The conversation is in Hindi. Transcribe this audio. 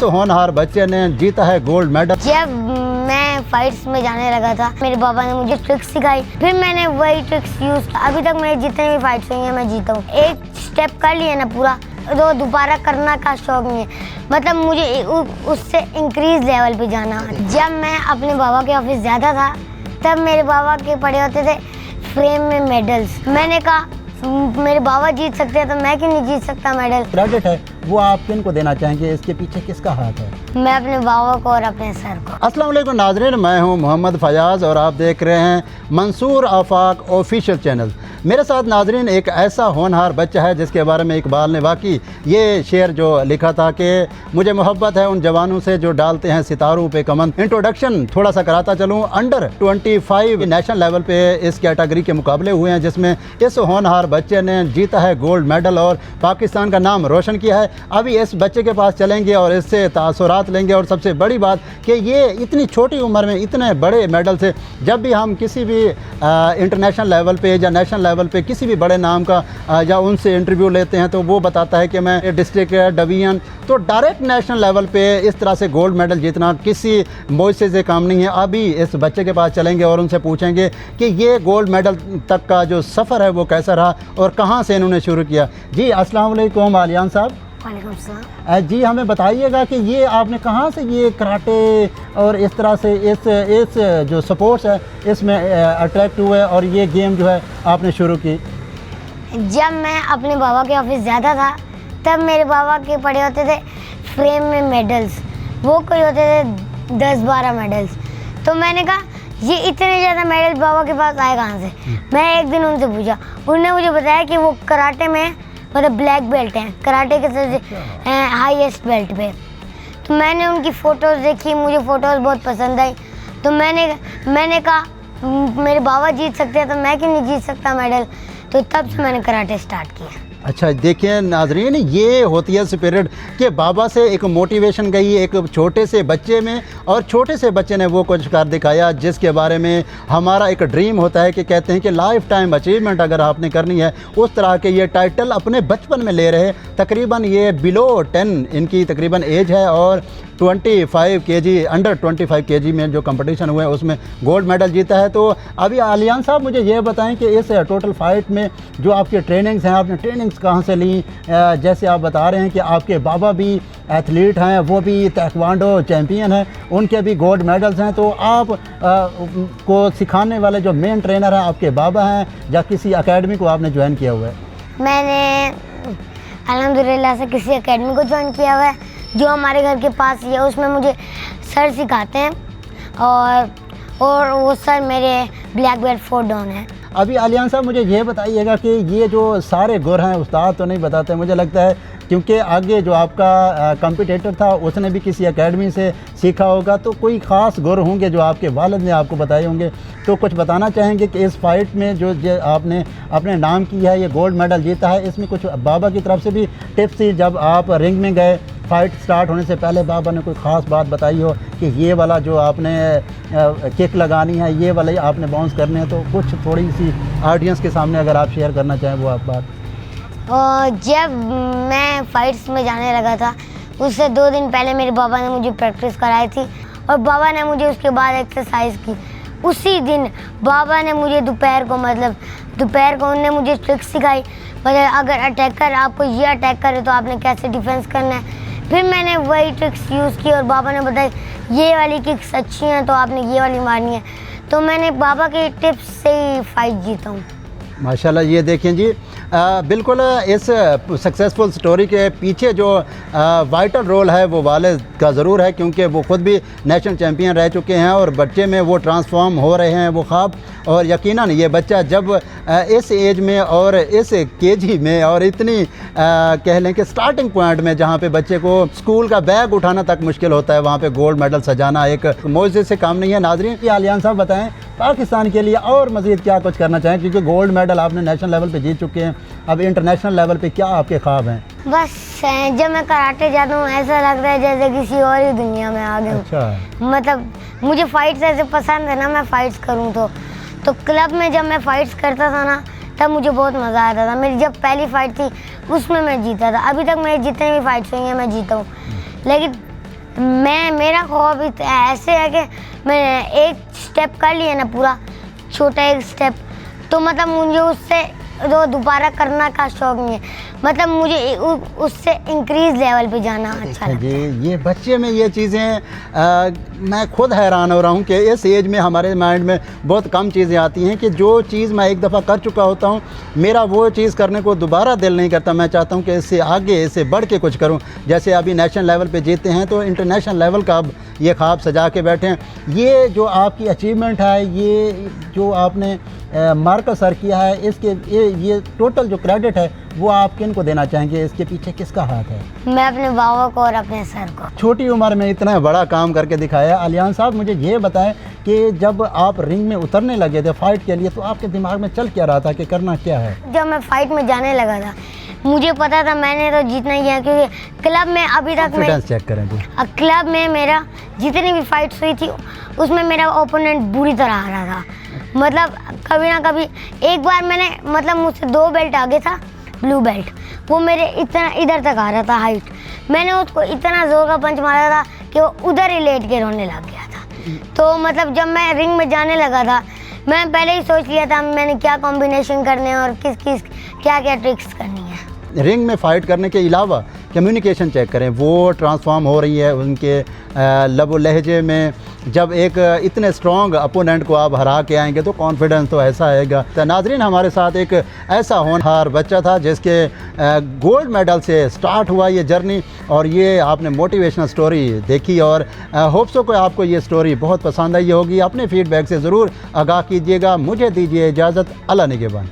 होनहार बच्चे ने जीता है गोल्ड मेडल। जब मैं फाइट्स में जाने लगा था, मेरे पापा ने मुझे ट्रिक्स सिखाई, फिर मैंने वही ट्रिक्स यूज किया। अभी तक मेरे जितने भी फाइट्स हुई हैं मैं जीता हूँ। एक स्टेप कर लिया ना पूरा, तो दोबारा करना का शौक नहीं है, मतलब मुझे उससे इंक्रीज लेवल पे जाना। जब मैं अपने बाबा के ऑफिस जाता था, तब मेरे बाबा के पड़े होते थे फ्रेम में मेडल्स। मैंने कहा मेरे बाबा जीत सकते हैं तो मैं क्यों नहीं जीत सकता मेडल। क्रेडिट है वो आप किन को देना चाहेंगे, इसके पीछे किसका हाथ है? मैं अपने बाबा को और अपने सर को। अस्सलाम वालेकुम नाज़रीन, मैं हूं मोहम्मद फयाज़ और आप देख रहे हैं मंसूर आफाक ऑफिशियल चैनल। मेरे साथ नाज़रीन एक ऐसा होनहार बच्चा है जिसके बारे में इकबाल ने वाकई ये शेर जो लिखा था कि मुझे मोहब्बत है उन जवानों से जो डालते हैं सितारों पे कमन। इंट्रोडक्शन थोड़ा सा कराता चलूँ। अंडर 25 नेशनल लेवल पे इस कैटेगरी के मुकाबले हुए हैं जिसमें इस होनहार बच्चे ने जीता है गोल्ड मेडल और पाकिस्तान का नाम रोशन किया है। अभी इस बच्चे के पास चलेंगे और इससे तासुरात लेंगे। और सबसे बड़ी बात कि ये इतनी छोटी उम्र में इतने बड़े मेडल से, जब भी हम किसी भी इंटरनेशनल लेवल पे या नेशनल लेवल पे किसी भी बड़े नाम का या उनसे इंटरव्यू लेते हैं तो वो बताता है कि मैं डिस्ट्रिक्ट डिवीजन, तो डायरेक्ट नेशनल लेवल पे इस तरह से गोल्ड मेडल जीतना किसी मुआवजे से काम नहीं है। अभी इस बच्चे के पास चलेंगे और उनसे पूछेंगे कि ये गोल्ड मेडल तक का जो सफ़र है वो कैसा रहा और कहाँ से इन्होंने शुरू किया। जी अस्सलाम वालेकुम आलियान साहब। वालेकुम सलाम। जी हमें बताइएगा कि ये आपने कहाँ से ये कराटे और इस तरह से इस जो स्पोर्ट्स है इसमें अट्रैक्ट हुए और ये गेम जो है आपने शुरू की? जब मैं अपने बाबा के ऑफिस जाता था, तब मेरे बाबा के पड़े होते थे फ्रेम में मेडल्स। वो कोई होते थे 10-12 मेडल्स। तो मैंने कहा ये इतने ज़्यादा मेडल बाबा के पास आए कहाँ से। मैं एक दिन उनसे पूछा, उन्होंने मुझे बताया कि वो कराटे में मतलब ब्लैक बेल्ट हैं, कराटे के सबसे हाईएस्ट बेल्ट पे। तो मैंने उनकी फ़ोटोज़ देखी, मुझे फ़ोटोज़ बहुत पसंद आई। तो मैंने कहा मेरे बाबा जीत सकते हैं तो मैं क्यों नहीं जीत सकता मेडल। तो तब से मैंने कराटे स्टार्ट किया। अच्छा देखिए नाजरीन, ये होती है स्पिरिट कि बाबा से एक मोटिवेशन गई एक छोटे से बच्चे में और छोटे से बच्चे ने वो कुछ कर दिखाया जिसके बारे में हमारा एक ड्रीम होता है कि कहते हैं कि लाइफ टाइम अचीवमेंट अगर आपने करनी है उस तरह के ये टाइटल अपने बचपन में ले रहे। तकरीबन ये बिलो 10 इनकी तकरीबन एज है और 25 केजी अंडर 25 केजी में जो कंपटीशन हुए उसमें गोल्ड मेडल जीता है। तो अभी आलियान साहब मुझे ये बताएं कि इस टोटल फाइट में जो आपके ट्रेनिंग्स हैं, आपने ट्रेनिंग्स कहाँ से ली? जैसे आप बता रहे हैं कि आपके बाबा भी एथलीट हैं, वो भी ताइक्वांडो चैम्पियन हैं, उनके भी गोल्ड मेडल्स हैं। तो आप को सिखाने वाले जो मेन ट्रेनर हैं आपके बाबा हैं या किसी एकेडमी को आपने ज्वाइन किया हुआ है? मैंने अल्हम्दुलिल्लाह से किसी एकेडमी को ज्वाइन किया हुआ है जो हमारे घर के पास ही है। उसमें मुझे सर सिखाते हैं और वो सर मेरे ब्लैक बेल्ट 4 डाउन है। अभी आलियान साहब मुझे ये बताइएगा कि ये जो सारे गुर हैं उस्ताद तो नहीं बताते, मुझे लगता है क्योंकि आगे जो आपका कंपटीटर था उसने भी किसी एकेडमी से सीखा होगा, तो कोई ख़ास गुर होंगे जो आपके वालिद ने आपको बताए होंगे। तो कुछ बताना चाहेंगे कि इस फाइट में जो आपने अपने नाम की है, ये गोल्ड मेडल जीता है, इसमें कुछ बाबा की तरफ से भी टिप्स थी? जब आप रिंग में गए फाइट स्टार्ट होने से पहले बाबा ने कोई ख़ास बात बताई हो कि ये वाला जो आपने किक लगानी है, ये वाला आपने बाउंस करने हैं, तो कुछ थोड़ी सी ऑडियंस के सामने अगर आप शेयर करना चाहें वो आप बात। और जब मैं फाइट्स में जाने लगा था, उससे 2 दिन पहले मेरे बाबा ने मुझे प्रैक्टिस कराई थी और बाबा ने मुझे उसके बाद एक्सरसाइज की। उसी दिन बाबा ने मुझे दोपहर को उन्होंने मुझे ट्रिक्स सिखाई, मतलब अगर अटैकर आपको ये अटैक करे तो आपने कैसे डिफेंस करना है। फिर मैंने वही ट्रिक्स यूज़ की और बाबा ने बताया ये वाली किक्स अच्छी हैं तो आपने ये वाली मारनी है। तो मैंने बाबा के टिप्स से ही फाइट जीता हूँ। माशाल्लाह। ये देखें जी, बिल्कुल इस सक्सेसफुल स्टोरी के पीछे जो वाइटल रोल है वो वालिद का ज़रूर है, क्योंकि वो ख़ुद भी नेशनल चैम्पियन रह चुके हैं और बच्चे में वो ट्रांसफॉर्म हो रहे हैं वो ख्वाब। और यकीनन ये बच्चा जब इस एज में और इस केजी में और इतनी कह लें कि स्टार्टिंग पॉइंट में जहाँ पे बच्चे को स्कूल का बैग उठाना तक मुश्किल होता है, वहाँ पे गोल्ड मेडल सजाना एक मौजे से काम नहीं है। नाज़रीन की आलियान साहब बताएं पाकिस्तान के लिए और मज़ीद क्या कुछ करना चाहें, क्योंकि गोल्ड मेडल आपने नेशनल लेवल पे जीत चुके हैं, अब इंटरनेशनल लेवल पे क्या आपके ख्वाब हैं? बस जब मैं कराटे जाता हूँ ऐसा लगता है जैसे किसी और ही दुनिया में आ गया हूँ। अच्छा। मतलब मुझे फाइट्स ऐसे पसंद है ना, मैं फाइट्स करूँ तो क्लब में जब मैं फाइट्स करता था ना तब मुझे बहुत मज़ा आता था। मेरी जब पहली फ़ाइट थी उसमें मैं जीता था। अभी तक मेरी जितनी भी फाइट्स हुई हैं मैं जीता हूँ, लेकिन मेरा ख्वाब ऐसे है कि मैं एक स्टेप कर लिया ना, पूरा छोटा एक स्टेप, तो मतलब मुझे उससे तो दोबारा करना का शौक नहीं है, मतलब मुझे उससे इंक्रीज लेवल पे जाना अच्छा लगता है। जी, ये बच्चे में ये चीज़ें मैं खुद हैरान हो रहा हूँ कि इस एज में हमारे माइंड में बहुत कम चीज़ें आती हैं कि जो चीज़ मैं एक दफ़ा कर चुका होता हूँ, मेरा वो चीज़ करने को दोबारा दिल नहीं करता। मैं चाहता हूँ कि इससे आगे, इससे बढ़ के कुछ करूँ। जैसे अभी नेशनल लेवल पे जीते हैं तो इंटरनेशनल लेवल का अब ये ख्वाब सजा के बैठे हैं। ये जो आपकी अचीवमेंट है, ये जो आपने मार्कर सर किया है, इसके ये टोटल जो क्रेडिट है वो आप किन को देना चाहेंगे? इसके पीछे किसका हाथ है? मैं अपने बाबा को और अपने सर को। छोटी उम्र में इतना बड़ा काम करके दिखाया। अलियान साहब, मुझे ये बताएं कि जब आप रिंग में उतरने लगे थे फाइट के लिए, तो आपके दिमाग में चल क्या रहा था कि करना क्या है? जब मैं फाइट में जाने लगा था, मुझे पता था मैंने तो जीतना ही है, क्योंकि क्लब में अभी तक मैं चेक करें जी। क्लब में मेरा जितनी भी फाइट्स हुई थी उसमें मेरा ओपोनेंट बुरी तरह हारा था। मतलब कभी ना कभी, एक बार मैंने मतलब मुझसे 2 बेल्ट आगे था ब्लू बेल्ट, वो मेरे इतना इधर तक आ रहा था हाइट, मैंने उसको इतना जोर का पंच मारा था कि वो उधर ही लेट के रोने लग गया था। तो मतलब जब मैं रिंग में जाने लगा था, मैं पहले ही सोच लिया था मैंने क्या कॉम्बिनेशन करने हैं और किस किस क्या क्या ट्रिक्स करनी है। रिंग में फ़ाइट करने के अलावा कम्युनिकेशन चेक करें, वो ट्रांसफॉर्म हो रही है उनके लबो लहजे में। जब एक इतने स्ट्रॉन्ग अपोनेंट को आप हरा के आएंगे तो कॉन्फिडेंस तो ऐसा आएगा। तो नाजरीन, हमारे साथ एक ऐसा होनहार बच्चा था जिसके गोल्ड मेडल से स्टार्ट हुआ ये जर्नी, और ये आपने मोटिवेशनल स्टोरी देखी, और होप सो को आपको ये स्टोरी बहुत पसंद आई होगी। अपने फीडबैक से ज़रूर आगाह कीजिएगा। मुझे दीजिए इजाज़त। अल्लाह निगहबान।